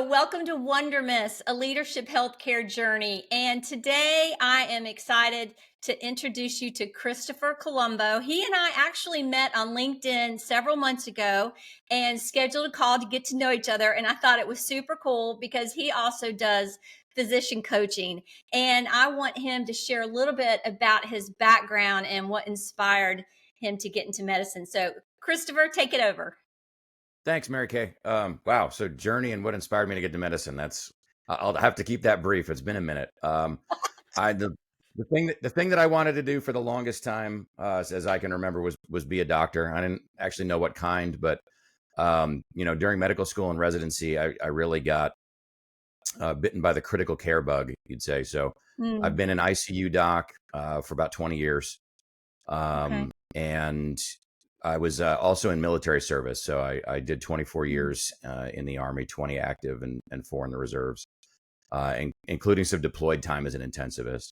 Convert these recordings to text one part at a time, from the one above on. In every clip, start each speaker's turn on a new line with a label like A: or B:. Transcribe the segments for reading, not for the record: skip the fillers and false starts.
A: welcome to Wondermous, a leadership healthcare journey. And today I am excited to introduce you to Christopher Colombo. He and I actually met on LinkedIn several months ago and scheduled a call to get to know each other. And I thought it was super cool because he also does physician coaching. And I want him to share a little bit about his background and what inspired him to get into medicine. So, Christopher, take it over.
B: Thanks, Merikay. Wow. So journey and what inspired me to get to medicine. I'll have to keep that brief. It's been a minute. The thing that I wanted to do for the longest time, as I can remember, was be a doctor. I didn't actually know what kind, but during medical school and residency, I really got bitten by the critical care bug, you'd say. So I've been an ICU doc for about 20 years. And I was also in military service. So I did 24 years in the Army, 20 active and 4 in the reserves, including some deployed time as an intensivist.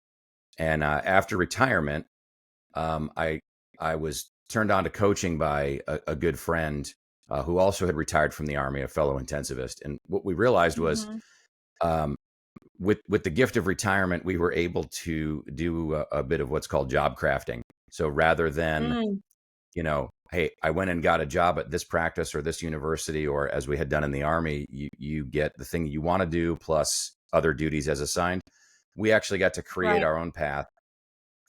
B: And after retirement, I was turned on to coaching by a good friend who also had retired from the Army, a fellow intensivist. And what we realized was with the gift of retirement, we were able to do a bit of what's called job crafting. So rather than, hey, I went and got a job at this practice or this university, or as we had done in the Army, you get the thing you want to do plus other duties as assigned. We actually got to create our own path.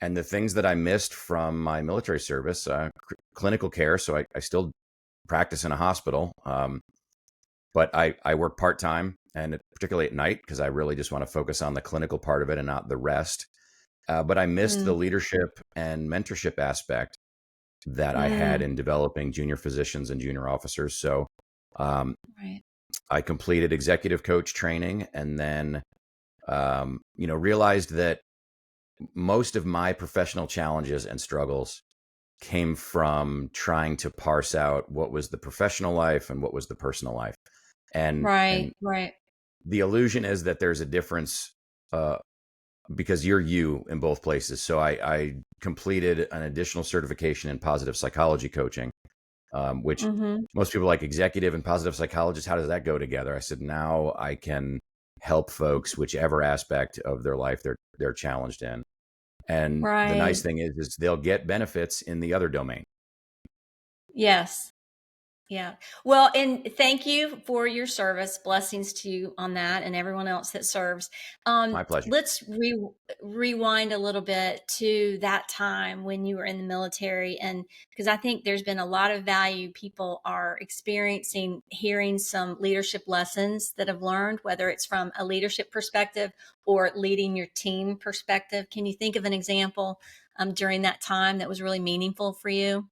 B: And the things that I missed from my military service, clinical care. So I still practice in a hospital, but I work part-time, and particularly at night, because I really just want to focus on the clinical part of it and not the rest. But I missed the leadership and mentorship aspect that I had in developing junior physicians and junior officers. So I completed executive coach training, and then realized that most of my professional challenges and struggles came from trying to parse out what was the professional life and what was the personal life. And the illusion is that there's a difference because you're you in both places. So I completed an additional certification in positive psychology coaching, which most people like executive and positive psychologist. How does that go together? I said, now I can help folks, whichever aspect of their life they're challenged in. And the nice thing is they'll get benefits in the other domain.
A: Yes. Yeah. Well, and thank you for your service. Blessings to you on that and everyone else that serves.
B: My pleasure.
A: Let's rewind a little bit to that time when you were in the military. And because I think there's been a lot of value people are experiencing hearing some leadership lessons that have learned, whether it's from a leadership perspective or leading your team perspective. Can you think of an example during that time that was really meaningful for you?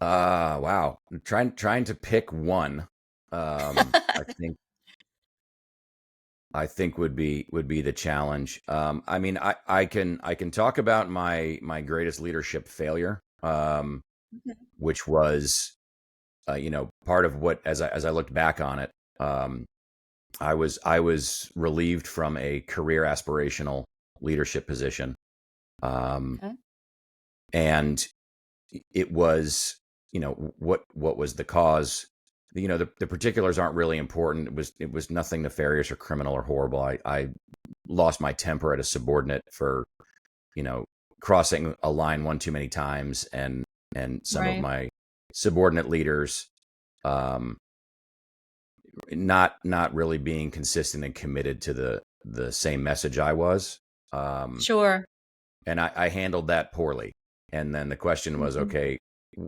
B: Wow. I'm trying to pick one. I think would be the challenge. I mean, I can talk about my greatest leadership failure, which was, part of what, as I looked back on it, I was relieved from a career aspirational leadership position, and it was, what was the cause? The particulars aren't really important. It was nothing nefarious or criminal or horrible. I lost my temper at a subordinate for, crossing a line one too many times, and some of my subordinate leaders, not really being consistent and committed to the same message I was.
A: Sure.
B: And I handled that poorly. And then the question was, okay,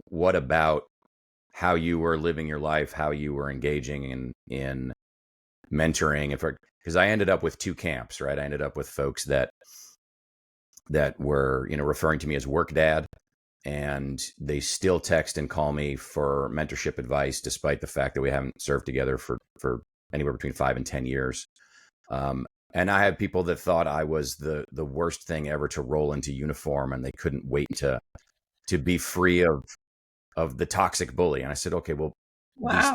B: what about how you were living your life, how you were engaging in mentoring? Because I ended up with two camps, right? I ended up with folks that were, referring to me as work dad, and they still text and call me for mentorship advice, despite the fact that we haven't served together for anywhere between 5 and 10 years. And I had people that thought I was the worst thing ever to roll into uniform, and they couldn't wait to be free of the toxic bully. And I said, okay, well, these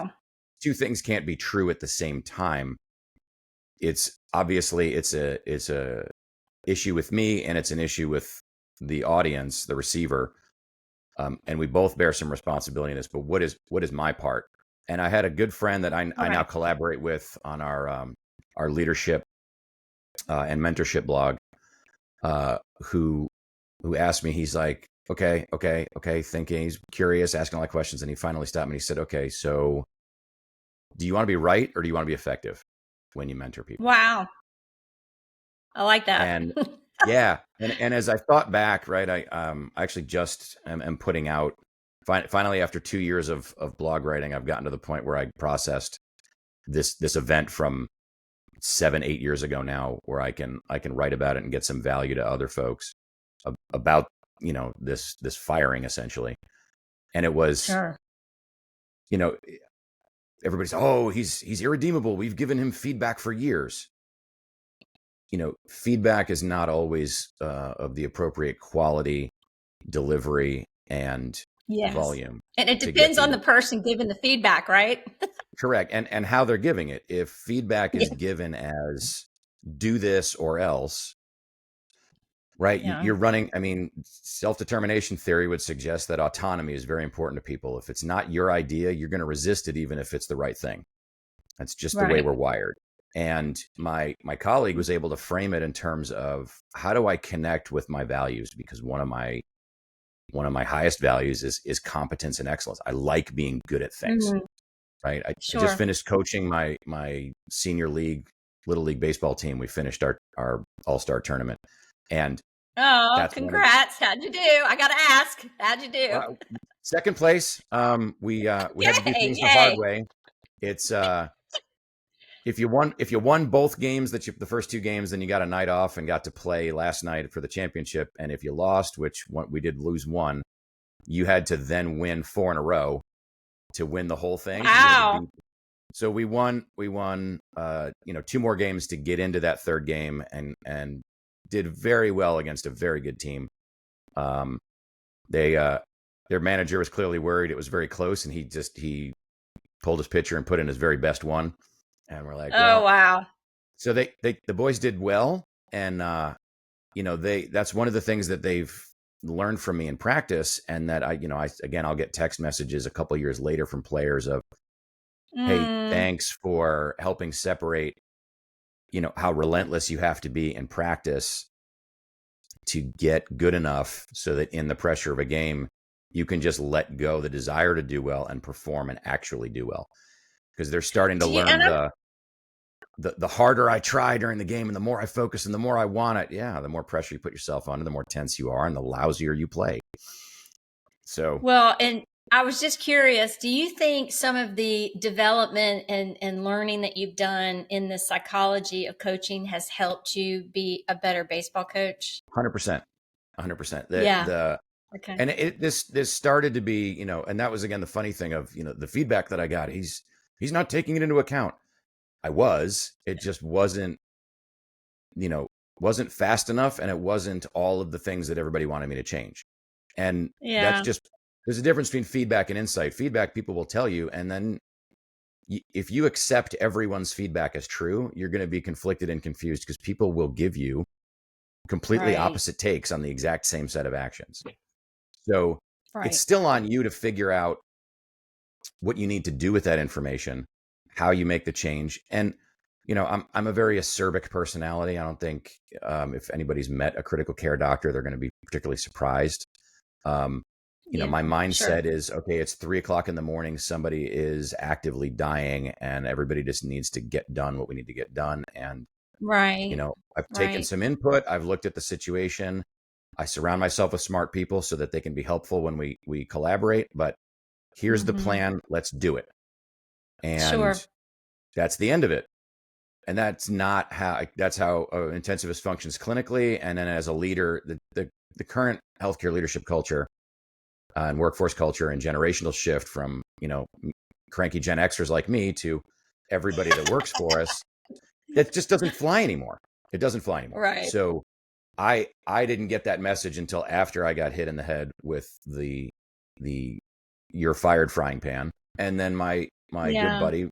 B: two things can't be true at the same time. It's obviously it's a issue with me, and it's an issue with the audience, the receiver. And we both bear some responsibility in this, but what is my part? And I had a good friend that I now collaborate with on our leadership and mentorship blog, who asked me. He's like, okay, thinking. He's curious, asking a lot of questions, and he finally stopped me. He said, okay, so do you want to be right or do you want to be effective when you mentor people?
A: Wow. I like that.
B: And yeah. And as I thought back, right, I actually just am putting out, finally, after 2 years of blog writing, I've gotten to the point where I processed this event from 7-8 years ago now, where I can write about it and get some value to other folks about, this firing essentially. And it was,
A: Sure.
B: Everybody's, oh, he's irredeemable. We've given him feedback for years. Feedback is not always of the appropriate quality, delivery, and volume.
A: And it depends on the person giving the feedback, right?
B: Correct. And how they're giving it. If feedback is given as do this or else, right?
A: Yeah.
B: You're running, self-determination theory would suggest that autonomy is very important to people. If it's not your idea, you're going to resist it even if it's the right thing. That's just the way we're wired. And my colleague was able to frame it in terms of, how do I connect with my values? Because one of my highest values is competence and excellence. I like being good at things, right? I just finished coaching my senior league, little league baseball team. We finished our all-star tournament. And
A: congrats. How'd you do? I got to ask, how'd you do?
B: Second place. We had to do things the hard way. It's, if you won both games, the first 2 games, then you got a night off and got to play last night for the championship. And if you lost, which we did lose 1, you had to then win 4 in a row to win the whole thing.
A: Wow.
B: So we won 2 more games to get into that third game, and did very well against a very good team. Their manager was clearly worried. It was very close, and he pulled his pitcher and put in his very best one. And we're like,
A: oh, wow.
B: So the boys did well. And, that's one of the things that they've learned from me in practice. And that I'll get text messages a couple years later from players of, hey, thanks for helping separate, how relentless you have to be in practice to get good enough so that in the pressure of a game, you can just let go the desire to do well and perform and actually do well. Because they're starting to learn the harder I try during the game and the more I focus and the more I want it, the more pressure you put yourself under, the more tense you are and the lousier you play. So,
A: well, and I was just curious, do you think some of the development and learning that you've done in the psychology of coaching has helped you be a better baseball coach?
B: 100%. Okay. And this started to be, and that was, again, the funny thing of, the feedback that I got, he's not taking it into account. It just wasn't fast enough, and it wasn't all of the things that everybody wanted me to change. And that's just, there's a difference between feedback and insight. Feedback, people will tell you, and then if you accept everyone's feedback as true, you're going to be conflicted and confused, because people will give you completely opposite takes on the exact same set of actions. So it's still on you to figure out what you need to do with that information, how you make the change. And, I'm a very acerbic personality. I don't think if anybody's met a critical care doctor, they're going to be particularly surprised. My mindset is, okay, it's 3:00 in the morning. Somebody is actively dying, and everybody just needs to get done what we need to get done. And, I've taken some input. I've looked at the situation. I surround myself with smart people so that they can be helpful when we collaborate. But here's the plan. Let's do it. And that's the end of it. And that's not how intensivist functions clinically. And then as a leader, the current healthcare leadership culture and workforce culture and generational shift from, cranky Gen Xers like me to everybody that works for us, it just doesn't fly anymore. It doesn't fly anymore.
A: Right.
B: So I didn't get that message until after I got hit in the head with the you're fired frying pan. And then my good buddy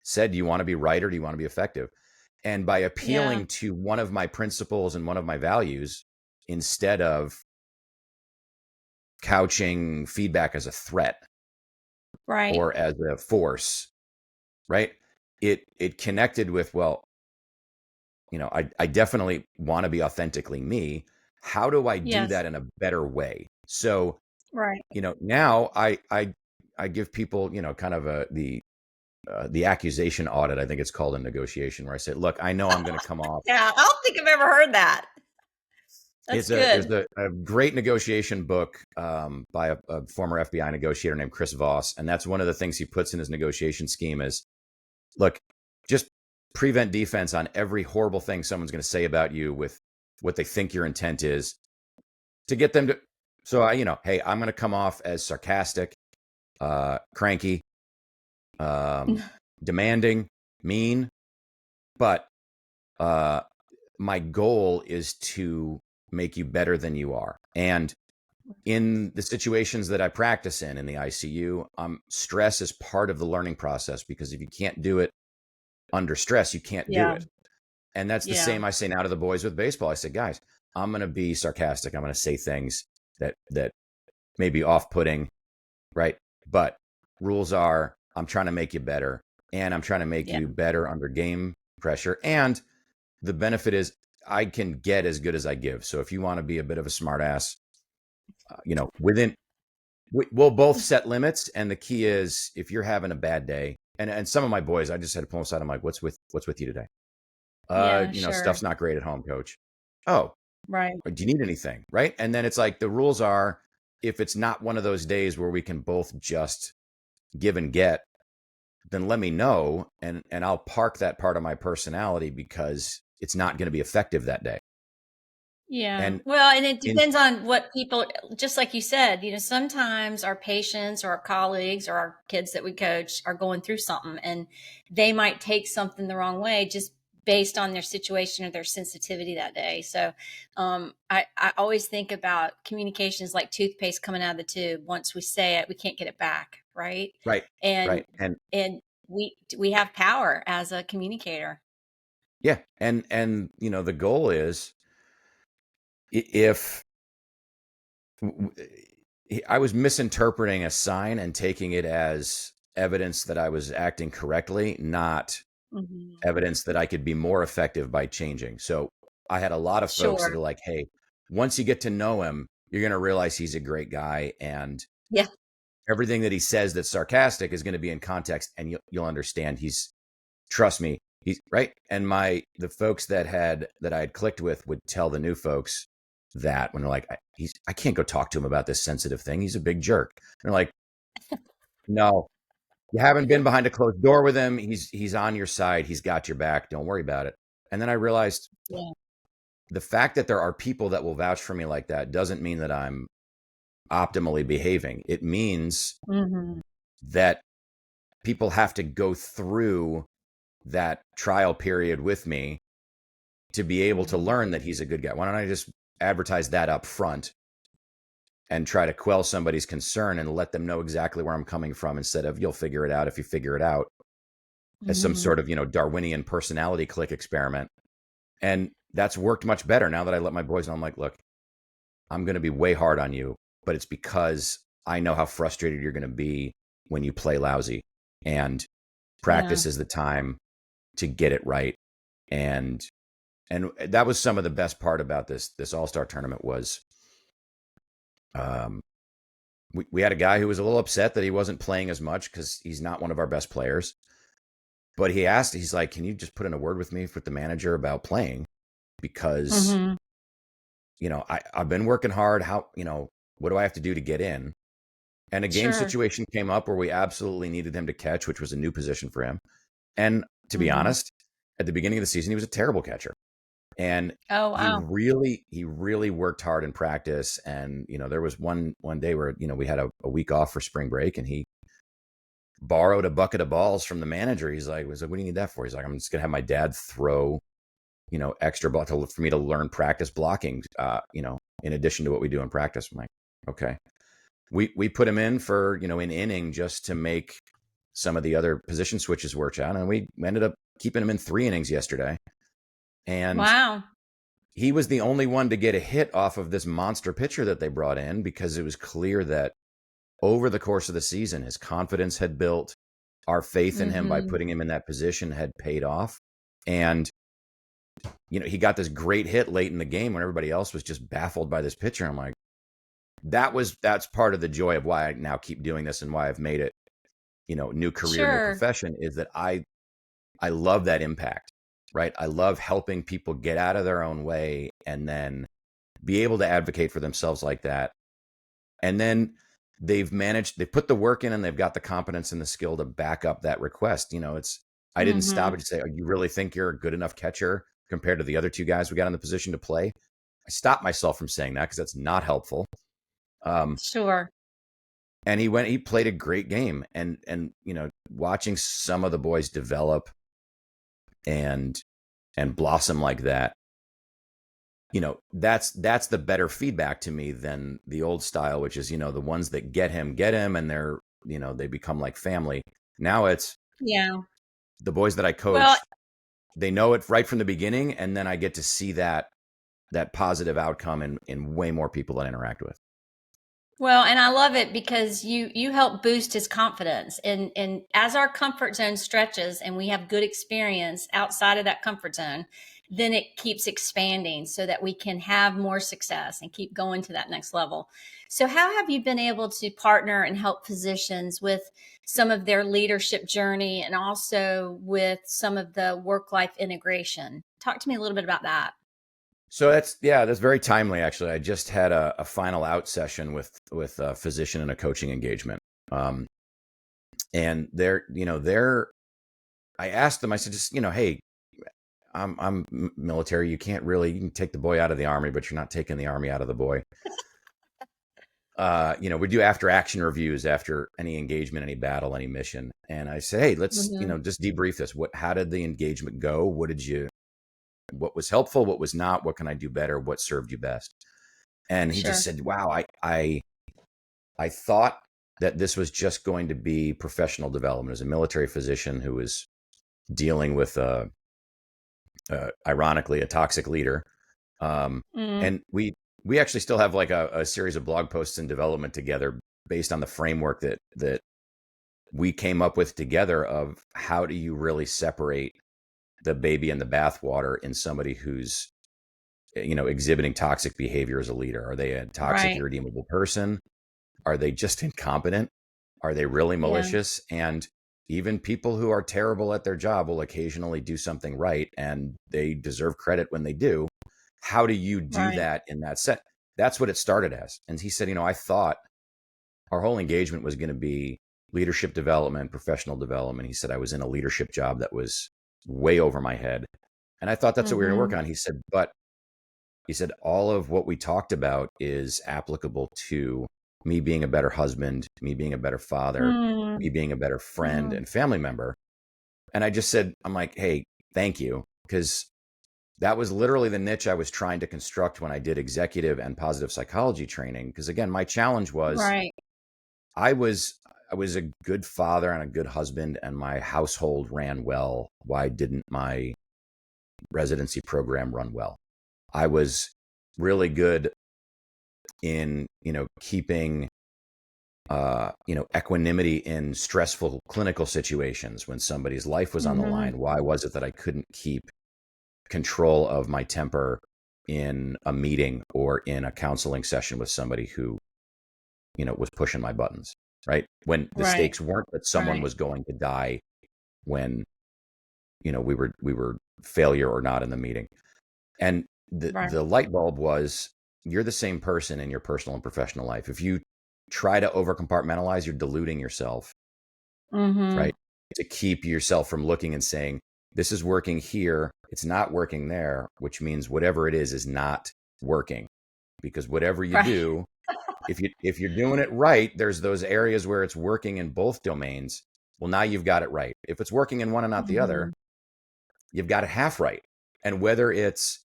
B: said, do you want to be right or do you want to be effective? And by appealing to one of my principles and one of my values, instead of couching feedback as a threat
A: Right.
B: or as a force, right? It connected with, well, I definitely want to be authentically me. How do I do
A: Yes.
B: that in a better way? So,
A: Right.
B: now I give people, kind of the accusation audit, I think it's called in negotiation, where I say, look, I know I'm going to come off.
A: Yeah. I don't think I've ever heard that. That's
B: There's
A: good.
B: a great negotiation book by a former FBI negotiator named Chris Voss. And that's one of the things he puts in his negotiation scheme is, look, just prevent defense on every horrible thing someone's going to say about you with what they think your intent is to get them to. So hey, I'm going to come off as sarcastic, cranky, demanding, mean, but my goal is to make you better than you are. And in the situations that I practice in the ICU, stress is part of the learning process, because if you can't do it under stress, you can't do
A: Yeah.
B: it. And that's the
A: Yeah.
B: same I say now to the boys with baseball. I say, guys, I'm going to be sarcastic. I'm going to say things that may be off-putting, right? But rules are, I'm trying to make you better, and I'm trying to make
A: Yeah.
B: you better under game pressure. And the benefit is I can get as good as I give. So if you want to be a bit of a smart ass, we'll both set limits. And the key is, if you're having a bad day, and some of my boys, I just had to pull them aside. I'm like, what's with you today?
A: Yeah. Sure.
B: Stuff's not great at home, coach. Oh,
A: Right.
B: do you need anything? Right. And then it's like, the rules are, if it's not one of those days where we can both just give and get, then let me know, and I'll park that part of my personality, because it's not going to be effective that day.
A: Yeah.
B: And
A: Well, and it
B: in
A: depends on what people, just like you said, sometimes our patients or our colleagues or our kids that we coach are going through something, and they might take something the wrong way just based on their situation or their sensitivity that day. So I always think about communications like toothpaste coming out of the tube. Once we say it, we can't get it back. Right.
B: right,
A: And,
B: right, and
A: and we have power as a communicator.
B: yeah, and the goal is, if I was misinterpreting a sign and taking it as evidence that I was acting correctly, not
A: Hmm.
B: evidence that I could be more effective by changing. So I had a lot of folks that
A: Sure.
B: are like, hey, once you get to know him, you're going to realize he's a great guy, and
A: Yeah.
B: everything that he says that's sarcastic is going to be in context, and you'll understand trust me, he's right. And the folks that I had clicked with would tell the new folks that, when they're like, I can't go talk to him about this sensitive thing, he's a big jerk. And they're like, no, you haven't been behind a closed door with him. He's on your side. He's got your back. Don't worry about it. And then I realized,
A: Yeah.
B: the fact that there are people that will vouch for me like that doesn't mean that I'm optimally behaving. It means
A: Hmm.
B: that people have to go through that trial period with me to be able to learn that he's a good guy. Why don't I just advertise that up front and try to quell somebody's concern and let them know exactly where I'm coming from, instead of, you'll figure it out if you figure it out, as some
A: Hmm.
B: sort of, Darwinian personality click experiment. And that's worked much better now that I let my boys know. I'm like, look, I'm going to be way hard on you, but it's because I know how frustrated you're going to be when you play lousy, and
A: Yeah.
B: practice is the time to get it right. And that was some of the best part about this all-star tournament was, we had a guy who was a little upset that he wasn't playing as much, because he's not one of our best players. But he's like, can you just put in a word with me with the manager about playing? Because,
A: Hmm.
B: I've been working hard. How, what do I have to do to get in? And a game
A: Sure.
B: situation came up where we absolutely needed him to catch, which was a new position for him. And to be
A: Hmm.
B: honest, at the beginning of the season, he was a terrible catcher. And
A: Oh,
B: he
A: wow.
B: really worked hard in practice. And, there was one day where, we had a week off for spring break, and he borrowed a bucket of balls from the manager. He's like, what do you need that for? He's like, I'm just going to have my dad throw, extra ball for me to learn practice blocking, in addition to what we do in practice. I'm like, okay. We put him in for, an inning, just to make some of the other position switches work out. And we ended up keeping him in 3 innings yesterday. And
A: Wow.
B: he was the only one to get a hit off of this monster pitcher that they brought in, because it was clear that over the course of the season, his confidence had built. Our faith in him by putting him in that position had paid off. And, he got this great hit late in the game when everybody else was just baffled by this pitcher. I'm like, that's part of the joy of why I now keep doing this and why I've made it, new career, new profession, is that I love that impact, right? I love helping people get out of their own way and then be able to advocate for themselves like that. And then they put the work in and they've got the competence and the skill to back up that request. I didn't stop it to say, oh, you really think you're a good enough catcher compared to the other two guys we got in the position to play? I stopped myself from saying that because that's not helpful.
A: Sure.
B: And he played a great game, and watching some of the boys develop and blossom like that, that's the better feedback to me than the old style, which is, the ones that get him and they're, they become like family. Now it's the boys that I coach, they know it right from the beginning, and then I get to see that positive outcome in way more people that I interact with.
A: Well, and I love it because you help boost his confidence. And as our comfort zone stretches and we have good experience outside of that comfort zone, then it keeps expanding so that we can have more success and keep going to that next level. So how have you been able to partner and help physicians with some of their leadership journey and also with some of the work-life integration? Talk to me a little bit about that.
B: So that's very timely, actually. I just had a final out session with a physician in a coaching engagement. And I asked them, I said, just, hey, I'm military. You can take the boy out of the Army, but you're not taking the Army out of the boy. We do after action reviews after any engagement, any battle, any mission. And I said, hey, let's, just debrief this. How did the engagement go? What was helpful? What was not? What can I do better? What served you best? And he just said, wow, I thought that this was just going to be professional development. As a military physician who was dealing with, ironically, a toxic leader. And we actually still have like a series of blog posts in development together based on the framework that we came up with together of how do you really separate the baby and the bathwater in somebody who's, exhibiting toxic behavior as a leader. Are they a toxic, irredeemable person? Are they just incompetent? Are they really malicious? And even people who are terrible at their job will occasionally do something right, and they deserve credit when they do. How do you do that in that set? That's what it started as. And he said, I thought our whole engagement was going to be leadership development, professional development. He said, I was in a leadership job that was way over my head. And I thought that's what we were going to work on. He said, all of what we talked about is applicable to me being a better husband, me being a better father, me being a better friend and family member. And I just said, I'm like, hey, thank you. Because that was literally the niche I was trying to construct when I did executive and positive psychology training. Because again, my challenge was I was a good father and a good husband, and my household ran well. Why didn't my residency program run well? I was really good in, keeping, equanimity in stressful clinical situations when somebody's life was on the line. Why was it that I couldn't keep control of my temper in a meeting or in a counseling session with somebody who, was pushing my buttons? Right. When the stakes weren't that someone was going to die, when, we were failure or not in the meeting. And the light bulb was, you're the same person in your personal and professional life. If you try to over compartmentalize, you're diluting yourself, right? To keep yourself from looking and saying, this is working here, it's not working there, which means whatever it is not working. Because whatever you do, if you're doing it right, there's those areas where it's working in both domains. Well, now you've got it right. If it's working in one and not the other, you've got it half right. And whether it's,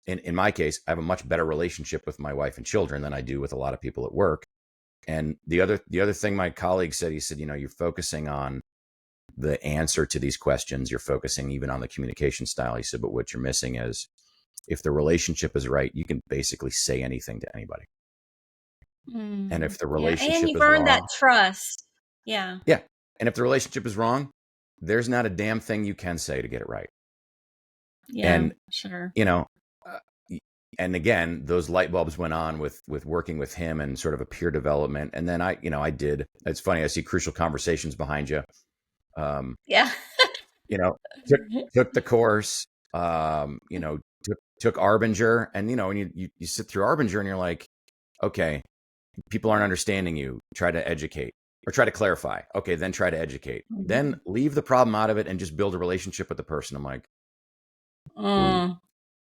B: in my case, I have a much better relationship with my wife and children than I do with a lot of people at work. And the other thing my colleague said, he said, you're focusing on the answer to these questions. You're focusing even on the communication style. He said, but what you're missing is if the relationship is right, you can basically say anything to anybody. And if the
A: Yeah, and
B: relationship
A: you've
B: is
A: earned that
B: wrong,
A: trust. Yeah.
B: yeah. And if the relationship is wrong, there's not a damn thing you can say to get it right.
A: Yeah,
B: And,
A: sure.
B: you know, uh, and again, those light bulbs went on with working with him and sort of a peer development. And then I did, it's funny, I see Crucial Conversations behind you.
A: Yeah.
B: You know, took, took the course, took Arbinger, and, when you sit through Arbinger and you're like, okay, people aren't understanding you. Try to educate or try to clarify. Okay, then try to educate. Then leave the problem out of it and just build a relationship with the person. I'm like, ooh,
A: Mm,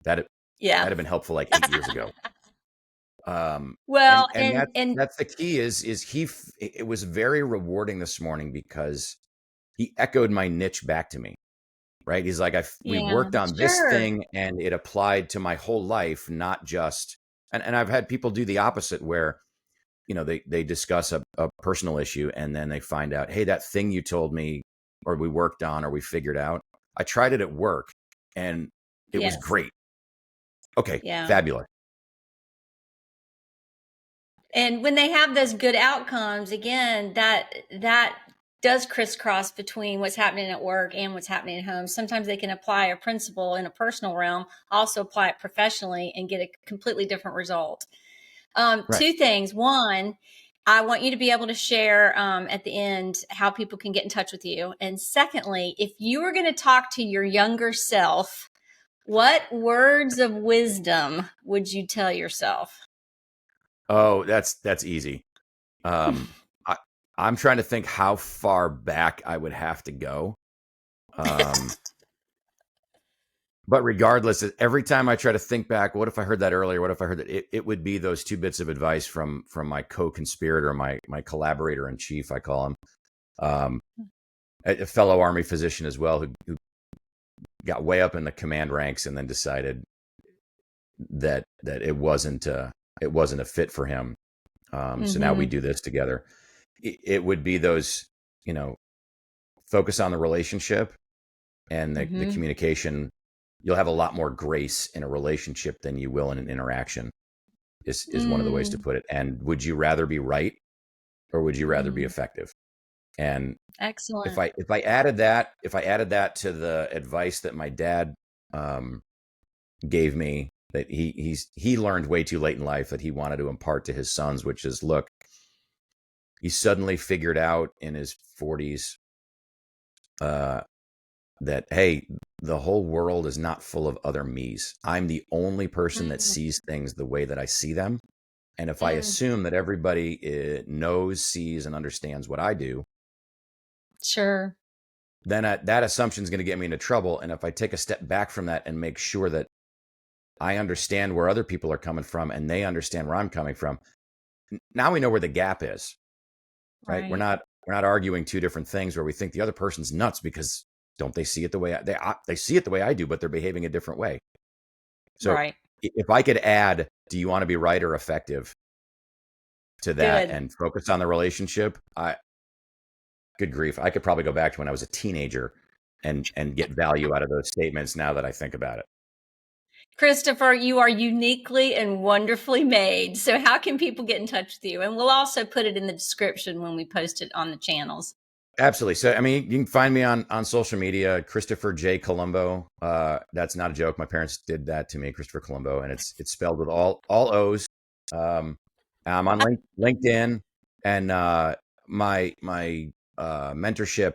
B: that'd
A: yeah.
B: have been helpful like 8 years ago.
A: Well,
B: And
A: and
B: that's the key is it was very rewarding this morning because he echoed my niche back to me. Right. He's like, we
A: yeah,
B: worked on this
A: sure.
B: thing and it applied to my whole life, not just, and I've had people do the opposite where, they discuss a personal issue and then they find out, hey, that thing you told me or we worked on or we figured out, I tried it at work and it was
A: Yes.
B: great. Okay,
A: Yeah.
B: fabulous.
A: And when they have those good outcomes, again, that does crisscross between what's happening at work and what's happening at home. Sometimes they can apply a principle in a personal realm, also apply it professionally and get a completely different result.
B: Right.
A: Two things. One, I want you to be able to share at the end how people can get in touch with you. And secondly, if you were going to talk to your younger self, what words of wisdom would you tell yourself?
B: Oh, that's easy. I, I'm trying to think how far back I would have to go. But regardless, every time I try to think back, what if I heard that earlier? What if I heard that? It would be those two bits of advice from my co-conspirator, my collaborator in chief, I call him, um, a fellow Army physician as well, who got way up in the command ranks and then decided that it wasn't a fit for him. So now we
A: Mm-hmm.
B: do this together. It would be those, focus on the relationship and the
A: Mm-hmm.
B: communication. You'll have a lot more grace in a relationship than you will in an interaction is one of the ways to
A: Mm,
B: put it. And would you rather be right or would you rather be
A: mm,
B: effective? And
A: excellent.
B: if I added that to the advice that my dad um, gave me that he learned way too late in life that he wanted to impart to his sons, which is, look, he suddenly figured out in his 40s uh, that, hey, the whole world is not full of other me's. I'm the only person that
A: Mm,
B: sees things the way that I see them. And if I
A: mm,
B: assume that everybody knows, sees, and understands what I do,
A: sure.
B: then that assumption is going to get me into trouble. And if I take a step back from that and make sure that I understand where other people are coming from and they understand where I'm coming from, now we know where the gap is, right?
A: Right.
B: We're not arguing two different things where we think the other person's nuts because don't they see it the way they see it the way I do, but they're behaving a different way. So
A: Right.
B: if I could add, do you want to be right or effective to that
A: Good.
B: and focus on the relationship? Good grief, I could probably go back to when I was a teenager and get value out of those statements now that I think about it.
A: Christopher, you are uniquely and wonderfully made. So, how can people get in touch with you? And we'll also put it in the description when we post it on the channels.
B: Absolutely. So, I mean, you can find me on social media, Christopher J. Colombo. That's not a joke. My parents did that to me, Christopher Colombo, and it's spelled with all O's. Um, I'm on LinkedIn, and my mentorship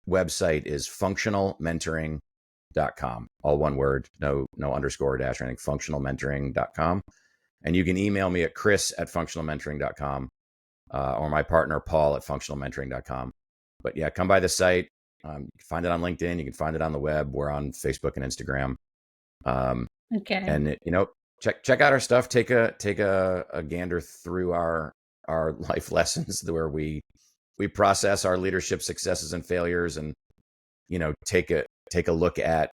B: website is functionalmentoring.com. All one word, no underscore or dash or anything. Functionalmentoring.com, and you can email me at chris@functionalmentoring.com or my partner Paul at functionalmentoring.com. But yeah, come by the site. You can find it on LinkedIn. You can find it on the web. We're on Facebook and Instagram. Um,
A: Okay.
B: and check out our stuff. Take a gander through our life lessons where we process our leadership successes and failures, and take a look at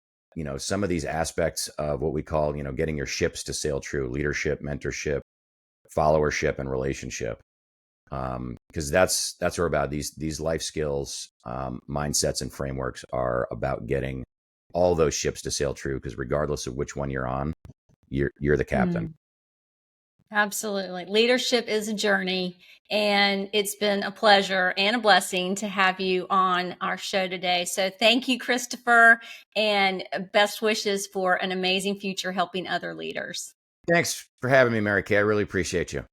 B: some of these aspects of what we call getting your ships to sail true: leadership, mentorship, followership, and relationship. Because that's what we're about. These life skills, mindsets, and frameworks are about getting all those ships to sail true, because regardless of which one you're on, you're the captain.
A: Absolutely. Leadership is a journey, and it's been a pleasure and a blessing to have you on our show today. So thank you, Christopher, and best wishes for an amazing future helping other leaders.
B: Thanks for having me, Merikay. I really appreciate you.